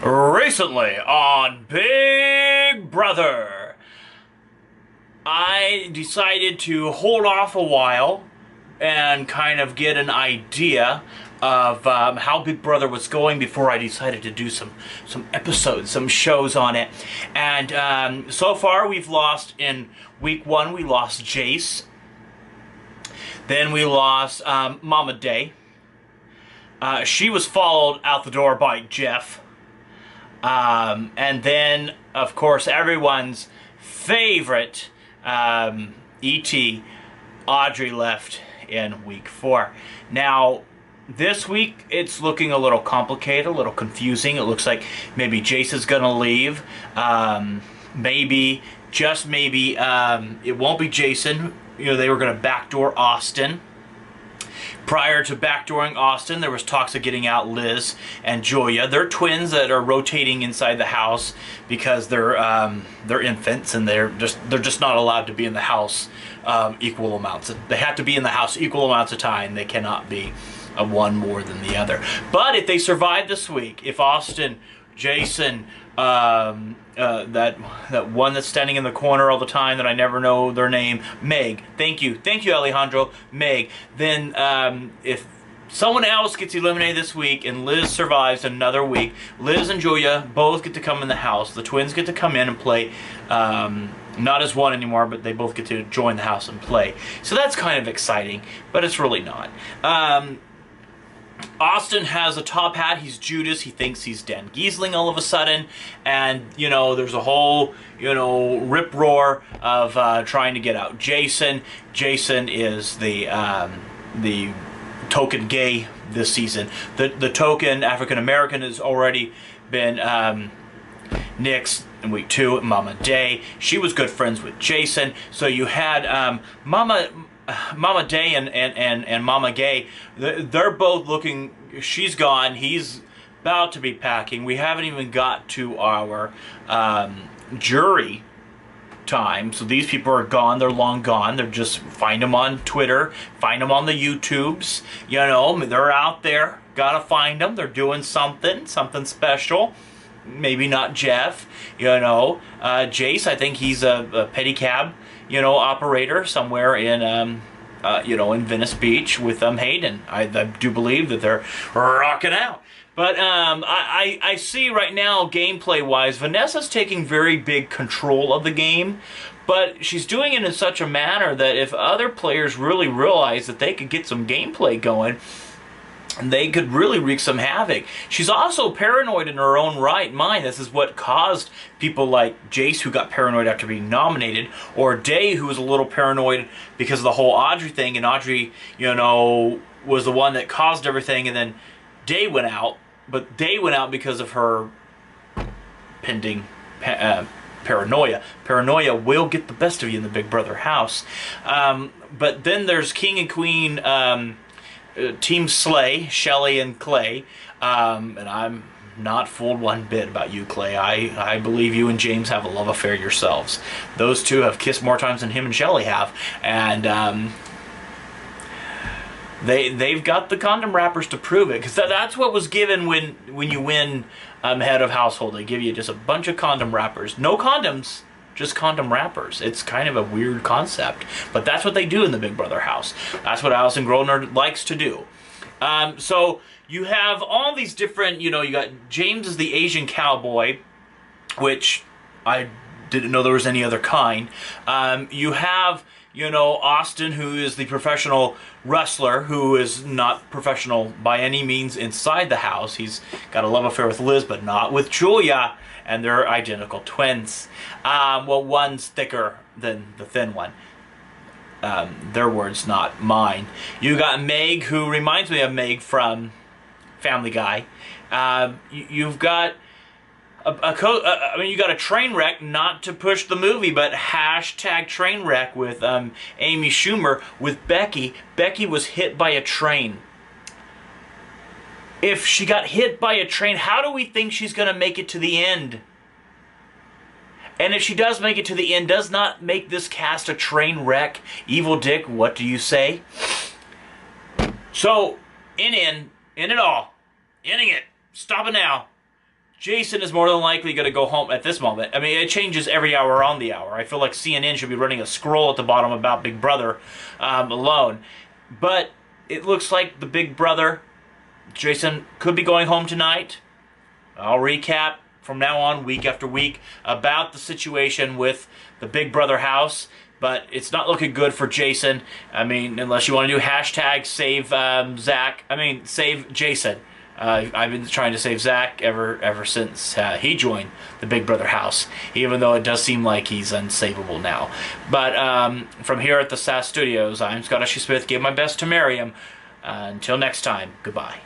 Recently on Big Brother, I decided to hold off a while and kind of get an idea of how Big Brother was going before I decided to do some episodes, some shows on it. And so far we've lost, in week one we lost Jace. Then we lost Mama Day. She was followed out the door by Jeff. And then, of course, everyone's favorite E.T., Audrey, left in week 4. Now, this week, it's looking a little complicated, a little confusing. It looks like maybe Jason's going to leave. Maybe, just maybe, it won't be Jason. You know, they were going to backdoor Austin. Prior to backdooring Austin, there was talks of getting out Liz and Julia. They're twins that are rotating inside the house because they're infants and they're just not allowed to be in the house equal amounts. They have to be in the house equal amounts of time. They cannot be one more than the other. But if they survive this week, if Austin, Jason, that one that's standing in the corner all the time that I never know their name, Meg. Thank you, Alejandro. Meg. Then if someone else gets eliminated this week and Liz survives another week, Liz and Julia both get to come in the house. The twins get to come in and play. Not as one anymore, but they both get to join the house and play. So that's kind of exciting, but it's really not. Austin has a top hat. He's Judas. He thinks he's Dan Giesling all of a sudden. And, you know, there's a whole, you know, rip-roar of trying to get out Jason. Jason is the token gay this season. The token African-American has already been nixed in week 2. Mama Day. She was good friends with Jason. So you had Mama Day and Mama Gay. They're both looking. She's gone. He's about to be packing. We haven't even got to our jury time. So these people are gone. They're long gone. They're just, find them on Twitter. Find them on the YouTubes. You know, they're out there. Gotta find them. They're doing something special. Maybe not Jeff. You know, Jace, I think he's a pedicab, you know, operator somewhere in, you know, in Venice Beach with Hayden. I do believe that they're rocking out. But I see right now, gameplay-wise, Vanessa's taking very big control of the game, but she's doing it in such a manner that if other players really realize that they could get some gameplay going, they could really wreak some havoc. She's also paranoid in her own right mind. This is what caused people like Jace, who got paranoid after being nominated, or Day, who was a little paranoid because of the whole Audrey thing, and Audrey, you know, was the one that caused everything, and then Day went out, but Day went out because of her pending paranoia. Paranoia will get the best of you in the Big Brother house. But then there's King and Queen, Team Slay, Shelly and Clay, and I'm not fooled one bit about you, Clay. I believe you and James have a love affair yourselves. Those two have kissed more times than him and Shelly have, and they've got the condom wrappers to prove it, because that's what was given when you win head of household. They give you just a bunch of condom wrappers, no condoms. Just condom wrappers. It's kind of a weird concept, but that's what they do in the Big Brother house. That's what Allison Groner likes to do. So you have all these different, you know, you got James is the Asian cowboy, which I didn't know there was any other kind. You have, you know, Austin, who is the professional wrestler, who is not professional by any means inside the house. He's got a love affair with Liz, but not with Julia. And they're identical twins. Well, one's thicker than the thin one. Their words, not mine. You got Meg, who reminds me of Meg from Family Guy. You've got I mean, you got a train wreck, not to push the movie, but hashtag train wreck with Amy Schumer with Becky. Becky was hit by a train. If she got hit by a train, how do we think she's going to make it to the end? And if she does make it to the end, does not make this cast a train wreck? Evil Dick, what do you say? So, in it all, ending it, stop it now. Jason is more than likely going to go home at this moment. I mean, it changes every hour on the hour. I feel like CNN should be running a scroll at the bottom about Big Brother alone. But it looks like the Big Brother, Jason, could be going home tonight. I'll recap from now on, week after week, about the situation with the Big Brother house. But it's not looking good for Jason. I mean, unless you want to do hashtag save Zach. I mean, save Jason. I've been trying to save Zach ever since he joined the Big Brother house, even though it does seem like he's unsavable now. But from here at the SAS Studios, I'm Scott Smith. Give my best to Miriam. Until next time, goodbye.